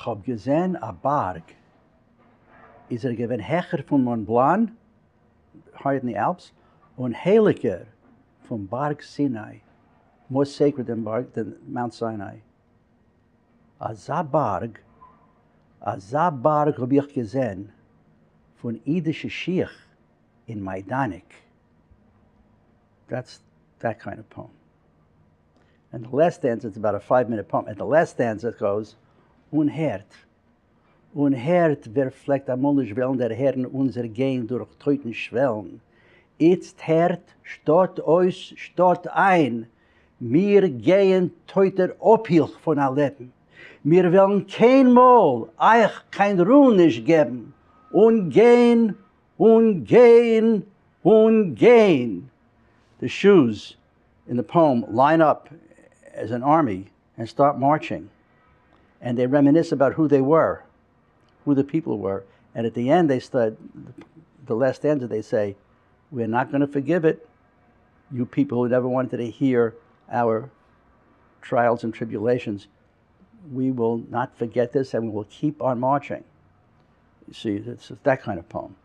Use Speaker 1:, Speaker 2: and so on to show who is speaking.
Speaker 1: hab gesehen a Barg. Is given hecher von Mont Blanc, higher in the Alps, und heiliger from Barg Sinai, more sacred than Mount Sinai. A Barg hab ich gesehen von Yiddish Shikh in Majdanek. That's that kind of poem. And the last stanza, it's about a 5-minute poem, and the last stanza goes, Unhert, wer fleckt amol nicht wellen der Herren unser Gehen durch teuten Schwellen. Jetzt hert, stort euch, stort ein, mir gehen teuter Obhilch von all Leben. Wir wollen kein Mal euch kein Ruhe nicht geben. Und gehen, und gehen, und gehen. The shoes in the poem line up as an army and start marching. And they reminisce about who they were, who the people were. And at the end, they said, the last stanza, they say, we're not going to forgive it. You people who never wanted to hear our trials and tribulations, we will not forget this and we will keep on marching. You see, it's that kind of poem.